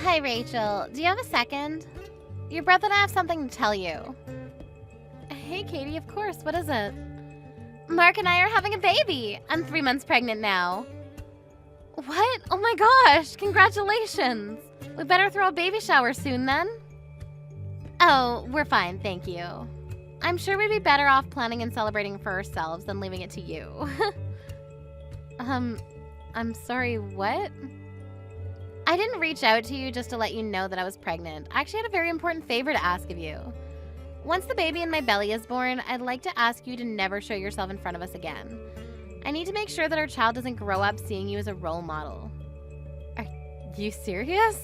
Hi, Rachel. Do you have a second? Your brother and I have something to tell you. Hey, Katie, of course. What is it? Mark and I are having a baby. I'm 3 months pregnant now. What? Oh my gosh, congratulations. We better throw a baby shower soon then. Oh, we're fine, thank you. I'm sure we'd be better off planning and celebrating for ourselves than leaving it to you. I'm sorry, what? I didn't reach out to you just to let you know that I was pregnant. I actually had a very important favor to ask of you. Once the baby in my belly is born, I'd like to ask you to never show yourself in front of us again. I need to make sure that our child doesn't grow up seeing you as a role model. Are you serious?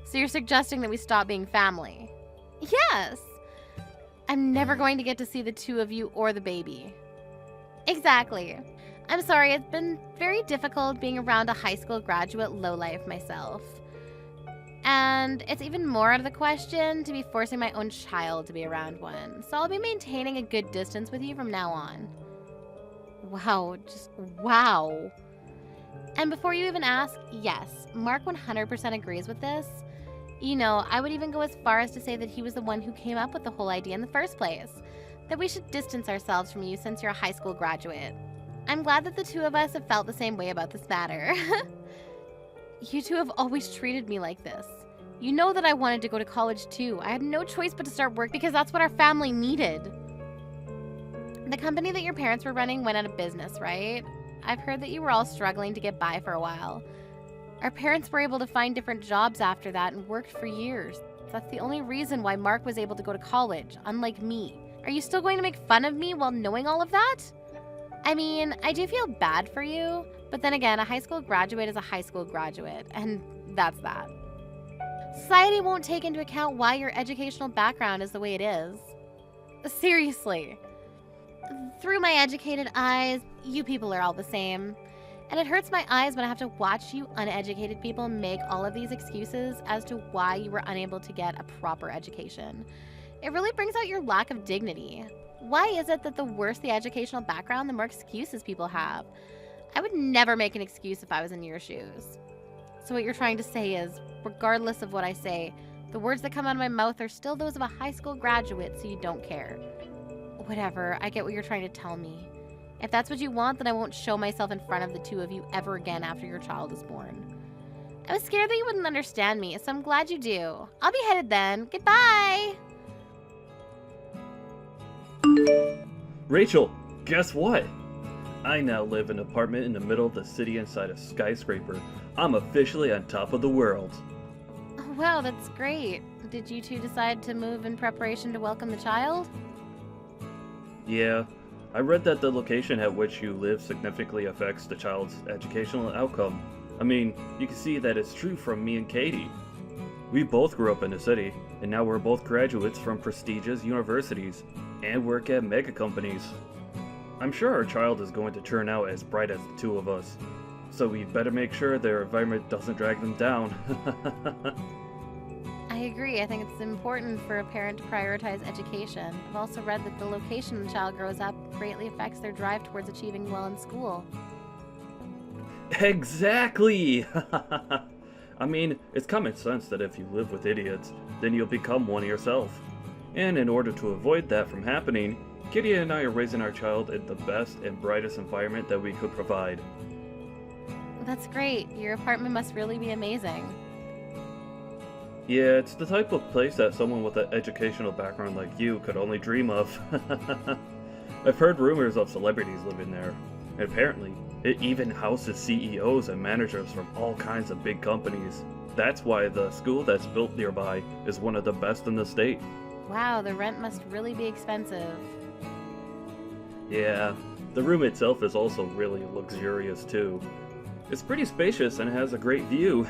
So you're suggesting that we stop being family? Yes! I'm never going to get to see the two of you or the baby. Exactly. I'm sorry, it's been very difficult being around a high school graduate lowlife myself. And it's even more out of the question to be forcing my own child to be around one. So I'll be maintaining a good distance with you from now on. Wow, just wow. And before you even ask, yes, Mark 100% agrees with this. You know, I would even go as far as to say that he was the one who came up with the whole idea in the first place. That we should distance ourselves from you since you're a high school graduate. I'm glad that the two of us have felt the same way about this matter. You two have always treated me like this. You know that I wanted to go to college too. I had no choice but to start work because that's what our family needed. The company that your parents were running went out of business, right? I've heard that you were all struggling to get by for a while. Our parents were able to find different jobs after that and worked for years. That's the only reason why Mark was able to go to college, unlike me. Are you still going to make fun of me while knowing all of that? I mean, I do feel bad for you, but then again, a high school graduate is a high school graduate, and that's that. Society won't take into account why your educational background is the way it is. Seriously. Through my educated eyes, you people are all the same. And it hurts my eyes when I have to watch you uneducated people make all of these excuses as to why you were unable to get a proper education. It really brings out your lack of dignity. Why is it that the worse the educational background, the more excuses people have? I would never make an excuse if I was in your shoes. So what you're trying to say is, regardless of what I say, the words that come out of my mouth are still those of a high school graduate, so you don't care. Whatever, I get what you're trying to tell me. If that's what you want, then I won't show myself in front of the two of you ever again after your child is born. I was scared that you wouldn't understand me, so I'm glad you do. I'll be headed then. Goodbye! Rachel, guess what? I now live in an apartment in the middle of the city inside a skyscraper. I'm officially on top of the world. Oh, wow, that's great. Did you two decide to move in preparation to welcome the child? Yeah, I read that the location at which you live significantly affects the child's educational outcome. I mean, you can see that it's true from me and Katie. We both grew up in the city, and now we're both graduates from prestigious universities, and work at mega companies. I'm sure our child is going to turn out as bright as the two of us, so we better make sure their environment doesn't drag them down. I agree. I think it's important for a parent to prioritize education. I've also read that the location the child grows up greatly affects their drive towards achieving well in school. Exactly! I mean, it's common sense that if you live with idiots, then you'll become one yourself. And in order to avoid that from happening, Kitty and I are raising our child in the best and brightest environment that we could provide. That's great. Your apartment must really be amazing. Yeah, it's the type of place that someone with an educational background like you could only dream of. I've heard rumors of celebrities living there. And apparently, it even houses CEOs and managers from all kinds of big companies. That's why the school that's built nearby is one of the best in the state. Wow, the rent must really be expensive. Yeah, the room itself is also really luxurious too. It's pretty spacious and has a great view.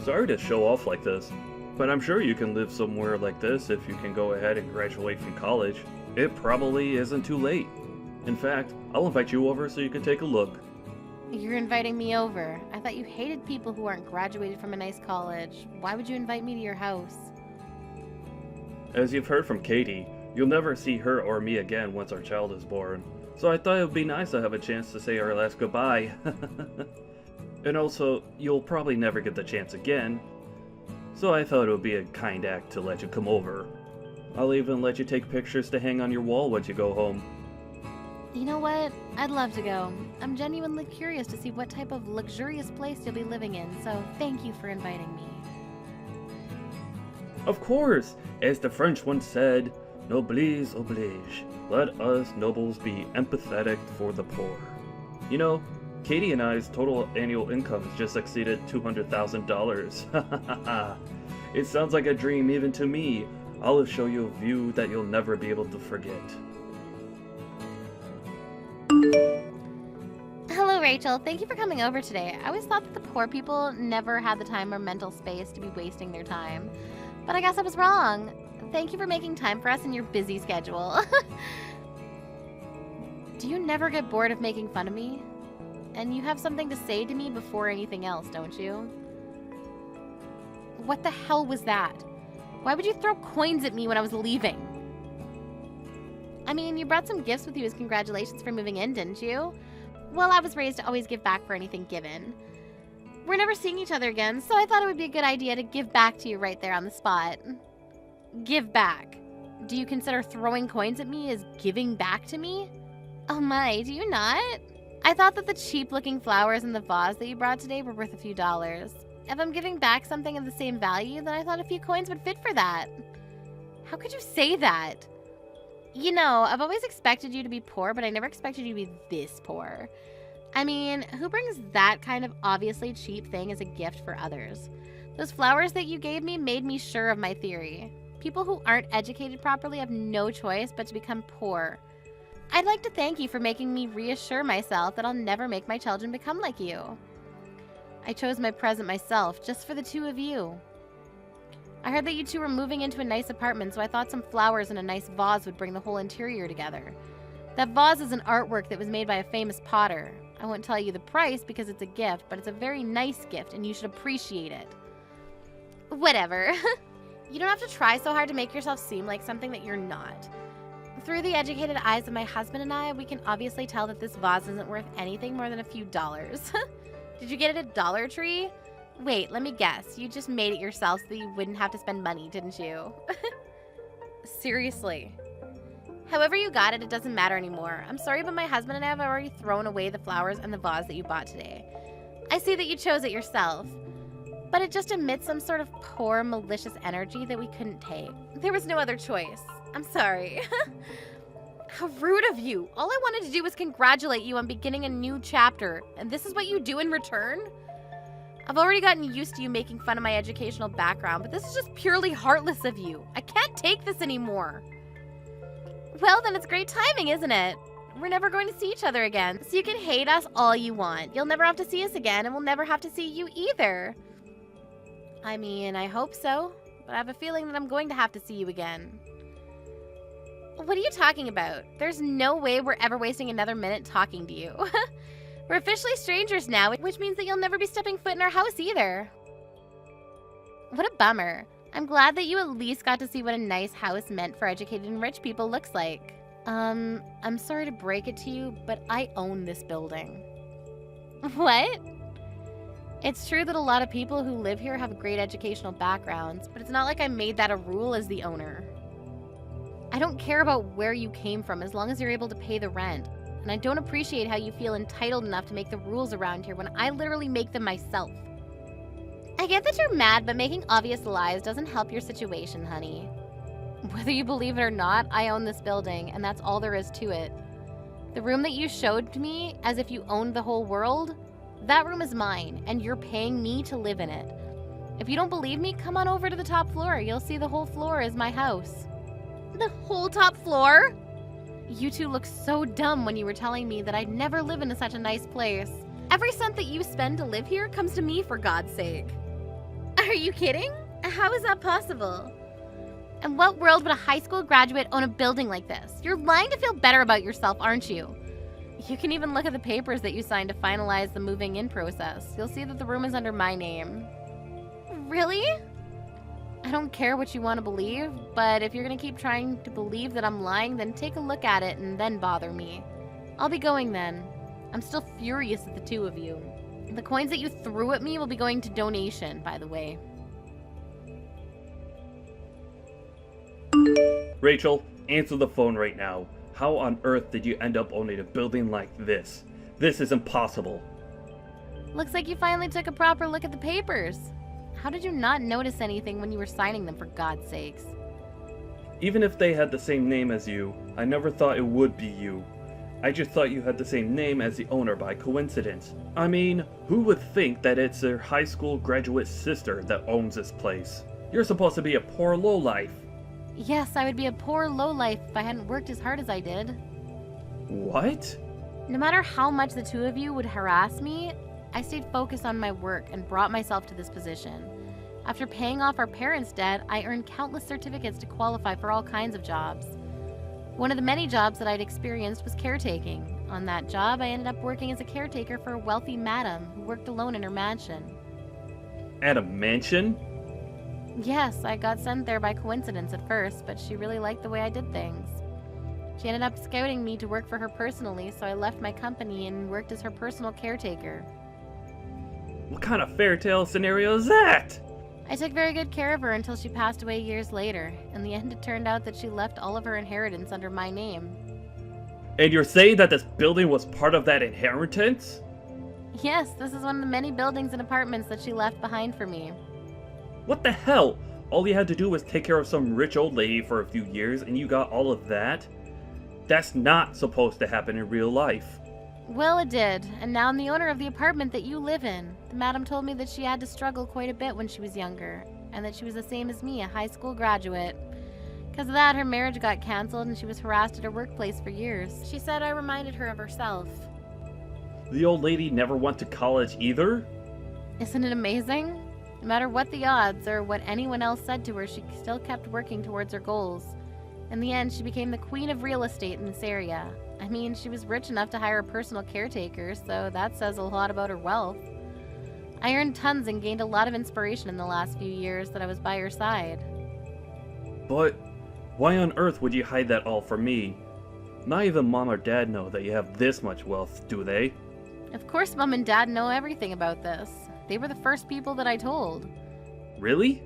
Sorry to show off like this, but I'm sure you can live somewhere like this if you can go ahead and graduate from college. It probably isn't too late. In fact, I'll invite you over so you can take a look. You're inviting me over. I thought you hated people who aren't graduated from a nice college. Why would you invite me to your house? As you've heard from Katie, you'll never see her or me again once our child is born. So I thought it would be nice to have a chance to say our last goodbye. And also, you'll probably never get the chance again, so I thought it would be a kind act to let you come over. I'll even let you take pictures to hang on your wall once you go home. You know what? I'd love to go. I'm genuinely curious to see what type of luxurious place you'll be living in, so thank you for inviting me. Of course! As the French once said, noblesse oblige. Let us nobles be empathetic for the poor. You know, Katie and I's total annual income has just exceeded $200,000. It sounds like a dream even to me. I'll show you a view that you'll never be able to forget. Hello, Rachel. Thank you for coming over today. I always thought that the poor people never had the time or mental space to be wasting their time. But I guess I was wrong. Thank you for making time for us in your busy schedule. Do you never get bored of making fun of me? And you have something to say to me before anything else, don't you? What the hell was that? Why would you throw coins at me when I was leaving? I mean, you brought some gifts with you as congratulations for moving in, didn't you? Well, I was raised to always give back for anything given. We're never seeing each other again, so I thought it would be a good idea to give back to you right there on the spot. Give back. Do you consider throwing coins at me as giving back to me? Oh my, do you not? I thought that the cheap-looking flowers in the vase that you brought today were worth a few dollars. If I'm giving back something of the same value, then I thought a few coins would fit for that. How could you say that? You know, I've always expected you to be poor, but I never expected you to be this poor. I mean, who brings that kind of obviously cheap thing as a gift for others? Those flowers that you gave me made me sure of my theory. People who aren't educated properly have no choice but to become poor. I'd like to thank you for making me reassure myself that I'll never make my children become like you. I chose my present myself, just for the two of you. I heard that you two were moving into a nice apartment, so I thought some flowers and a nice vase would bring the whole interior together. That vase is an artwork that was made by a famous potter. I won't tell you the price because it's a gift, but it's a very nice gift and you should appreciate it. Whatever. You don't have to try so hard to make yourself seem like something that you're not. Through the educated eyes of my husband and I, we can obviously tell that this vase isn't worth anything more than a few dollars. Did you get it at Dollar Tree? Wait, let me guess. You just made it yourself so that you wouldn't have to spend money, didn't you? Seriously. However you got it, it doesn't matter anymore. I'm sorry, but my husband and I have already thrown away the flowers and the vase that you bought today. I see that you chose it yourself, but it just emits some sort of poor, malicious energy that we couldn't take. There was no other choice. I'm sorry. How rude of you. All I wanted to do was congratulate you on beginning a new chapter, and this is what you do in return? I've already gotten used to you making fun of my educational background, but this is just purely heartless of you. I can't take this anymore. Well, then it's great timing, isn't it? We're never going to see each other again, so you can hate us all you want. You'll never have to see us again, and we'll never have to see you either. I mean, I hope so, but I have a feeling that I'm going to have to see you again. What are you talking about? There's no way we're ever wasting another minute talking to you. We're officially strangers now, which means that you'll never be stepping foot in our house either. What a bummer. I'm glad that you at least got to see what a nice house meant for educated and rich people looks like. I'm sorry to break it to you, but I own this building. What? It's true that a lot of people who live here have great educational backgrounds, but it's not like I made that a rule as the owner. I don't care about where you came from as long as you're able to pay the rent. And I don't appreciate how you feel entitled enough to make the rules around here when I literally make them myself. I get that you're mad, but making obvious lies doesn't help your situation, honey. Whether you believe it or not, I own this building, and that's all there is to it. The room that you showed to me, as if you owned the whole world, that room is mine, and you're paying me to live in it. If you don't believe me, come on over to the top floor. You'll see the whole floor is my house. The whole top floor? You two looked so dumb when you were telling me that I'd never live in such a nice place. Every cent that you spend to live here comes to me, for God's sake. Are you kidding? How is that possible? In what world would a high school graduate own a building like this? You're lying to feel better about yourself, aren't you? You can even look at the papers that you signed to finalize the moving in process. You'll see that the room is under my name. Really? I don't care what you want to believe, but if you're going to keep trying to believe that I'm lying, then take a look at it and then bother me. I'll be going then. I'm still furious at the two of you. The coins that you threw at me will be going to donation, by the way. Rachel, answer the phone right now. How on earth did you end up owning a building like this? This is impossible. Looks like you finally took a proper look at the papers. How did you not notice anything when you were signing them, for God's sakes? Even if they had the same name as you, I never thought it would be you. I just thought you had the same name as the owner by coincidence. I mean, who would think that it's their high school graduate sister that owns this place? You're supposed to be a poor lowlife. Yes, I would be a poor lowlife if I hadn't worked as hard as I did. What? No matter how much the two of you would harass me, I stayed focused on my work and brought myself to this position. After paying off our parents' debt, I earned countless certificates to qualify for all kinds of jobs. One of the many jobs that I'd experienced was caretaking. On that job, I ended up working as a caretaker for a wealthy madam who worked alone in her mansion. At a mansion? Yes, I got sent there by coincidence at first, but she really liked the way I did things. She ended up scouting me to work for her personally, so I left my company and worked as her personal caretaker. What kind of fairy tale scenario is that? I took very good care of her until she passed away years later. In the end, it turned out that she left all of her inheritance under my name. And you're saying that this building was part of that inheritance? Yes, this is one of the many buildings and apartments that she left behind for me. What the hell? All you had to do was take care of some rich old lady for a few years and you got all of that? That's not supposed to happen in real life. Well, it did, and now I'm the owner of the apartment that you live in. The madam told me that she had to struggle quite a bit when she was younger, and that she was the same as me, a high school graduate. Because of that, her marriage got canceled and she was harassed at her workplace for years. She said I reminded her of herself. The old lady never went to college either? Isn't it amazing? No matter what the odds or what anyone else said to her, she still kept working towards her goals. In the end, she became the queen of real estate in this area. I mean, she was rich enough to hire a personal caretaker, so that says a lot about her wealth. I earned tons and gained a lot of inspiration in the last few years that I was by her side. But why on earth would you hide that all from me? Not even Mom or Dad know that you have this much wealth, do they? Of course Mom and Dad know everything about this. They were the first people that I told. Really?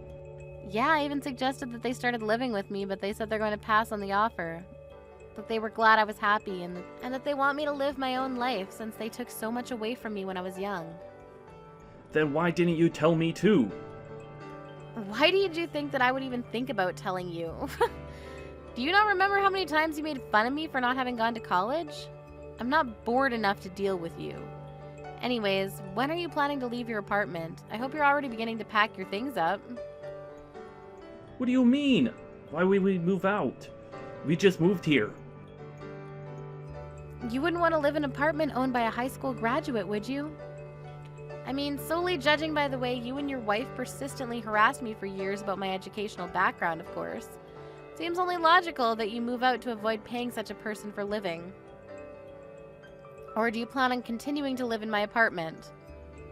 Yeah, I even suggested that they started living with me, but they said they're going to pass on the offer. That they were glad I was happy and that they want me to live my own life since they took so much away from me when I was young. Then why didn't you tell me too? Why did you think that I would even think about telling you? Do you not remember how many times you made fun of me for not having gone to college? I'm not bored enough to deal with you. Anyways, when are you planning to leave your apartment? I hope you're already beginning to pack your things up. What do you mean? Why would we move out? We just moved here. You wouldn't want to live in an apartment owned by a high school graduate, would you? I mean, solely judging by the way you and your wife persistently harassed me for years about my educational background, of course. Seems only logical that you move out to avoid paying such a person for living. Or do you plan on continuing to live in my apartment?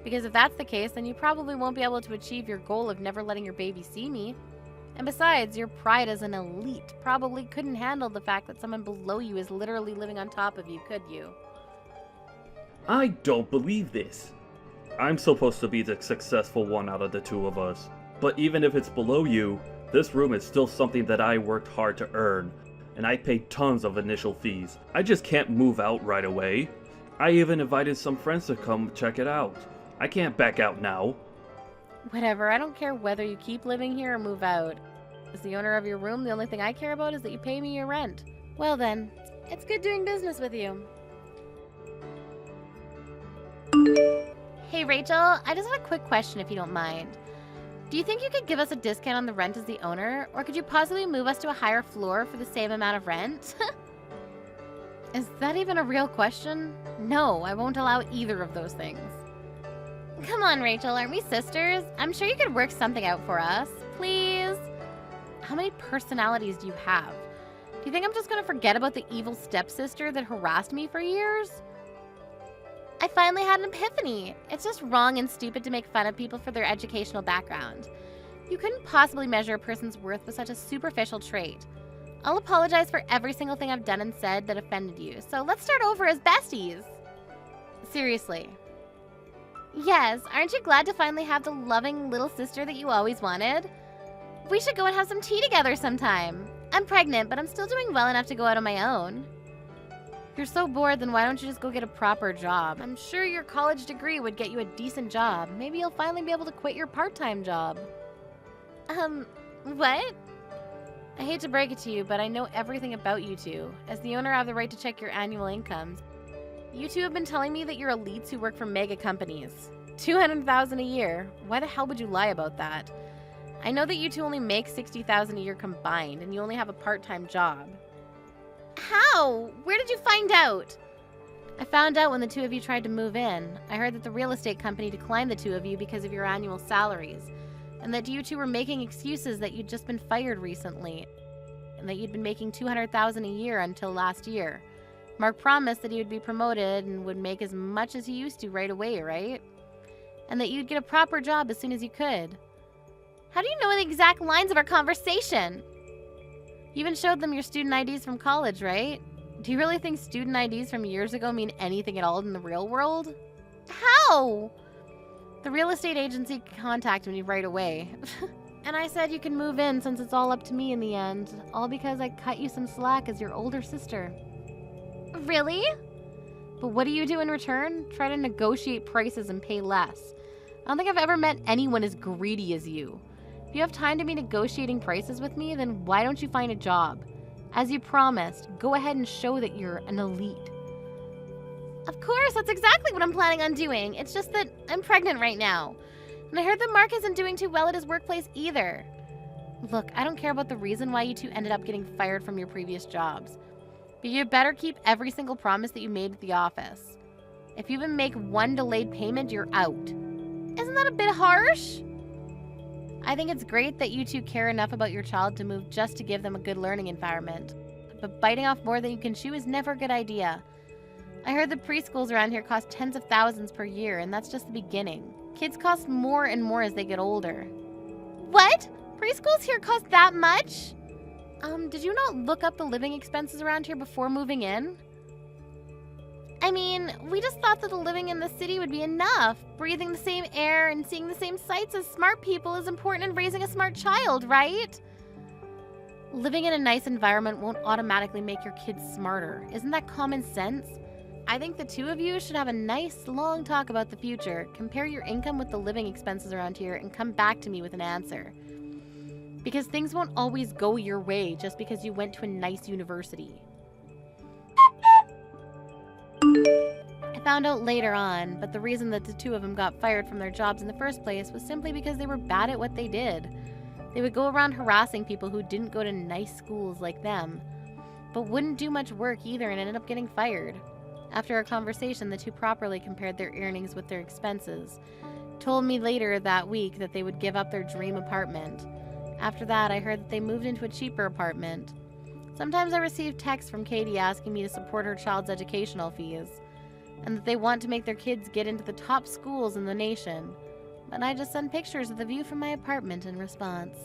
Because if that's the case, then you probably won't be able to achieve your goal of never letting your baby see me. And besides, your pride as an elite probably couldn't handle the fact that someone below you is literally living on top of you, could you? I don't believe this. I'm supposed to be the successful one out of the two of us. But even if it's below you, this room is still something that I worked hard to earn. And I paid tons of initial fees. I just can't move out right away. I even invited some friends to come check it out. I can't back out now. Whatever, I don't care whether you keep living here or move out. As the owner of your room, the only thing I care about is that you pay me your rent. Well then, it's good doing business with you. Hey Rachel, I just have a quick question if you don't mind. Do you think you could give us a discount on the rent as the owner, or could you possibly move us to a higher floor for the same amount of rent? Is that even a real question? No, I won't allow either of those things. Come on, Rachel, aren't we sisters? I'm sure you could work something out for us. Please? How many personalities do you have? Do you think I'm just gonna forget about the evil stepsister that harassed me for years? I finally had an epiphany. It's just wrong and stupid to make fun of people for their educational background. You couldn't possibly measure a person's worth with such a superficial trait. I'll apologize for every single thing I've done and said that offended you, so let's start over as besties. Seriously. Yes, aren't you glad to finally have the loving little sister that you always wanted? We should go and have some tea together sometime. I'm pregnant, but I'm still doing well enough to go out on my own. If you're so bored, then why don't you just go get a proper job? I'm sure your college degree would get you a decent job. Maybe you'll finally be able to quit your part-time job. What? I hate to break it to you, but I know everything about you two. As the owner, I have the right to check your annual incomes. You two have been telling me that you're elites who work for mega companies. $200,000 a year. Why the hell would you lie about that? I know that you two only make $60,000 a year combined, and you only have a part-time job. How? Where did you find out? I found out when the two of you tried to move in. I heard that the real estate company declined the two of you because of your annual salaries, and that you two were making excuses that you'd just been fired recently, and that you'd been making $200,000 a year until last year. Mark promised that he would be promoted and would make as much as he used to right away, right? And that you'd get a proper job as soon as you could. How do you know the exact lines of our conversation? You even showed them your student IDs from college, right? Do you really think student IDs from years ago mean anything at all in the real world? How? The real estate agency contacted me right away. And I said you can move in since it's all up to me in the end. All because I cut you some slack as your older sister. Really? But what do you do in return? Try to negotiate prices and pay less. I don't think I've ever met anyone as greedy as you. If you have time to be negotiating prices with me, then why don't you find a job? As you promised, go ahead and show that you're an elite. Of course, that's exactly what I'm planning on doing. It's just that I'm pregnant right now. And I heard that Mark isn't doing too well at his workplace either. Look, I don't care about the reason why you two ended up getting fired from your previous jobs. But you better keep every single promise that you made at the office. If you even make one delayed payment, you're out. Isn't that a bit harsh? I think it's great that you two care enough about your child to move just to give them a good learning environment. But biting off more than you can chew is never a good idea. I heard the preschools around here cost tens of thousands per year, and that's just the beginning. Kids cost more and more as they get older. What? Preschools here cost that much? Did you not look up the living expenses around here before moving in? I mean, we just thought that the living in the city would be enough. Breathing the same air and seeing the same sights as smart people is important in raising a smart child, right? Living in a nice environment won't automatically make your kids smarter. Isn't that common sense? I think the two of you should have a nice, long talk about the future, compare your income with the living expenses around here, and come back to me with an answer. Because things won't always go your way just because you went to a nice university. I found out later on, but the reason that the two of them got fired from their jobs in the first place was simply because they were bad at what they did. They would go around harassing people who didn't go to nice schools like them, but wouldn't do much work either and ended up getting fired. After a conversation, the two properly compared their earnings with their expenses. Told me later that week that they would give up their dream apartment. After that, I heard that they moved into a cheaper apartment. Sometimes I receive texts from Katie asking me to support her child's educational fees, and that they want to make their kids get into the top schools in the nation. But I just send pictures of the view from my apartment in response.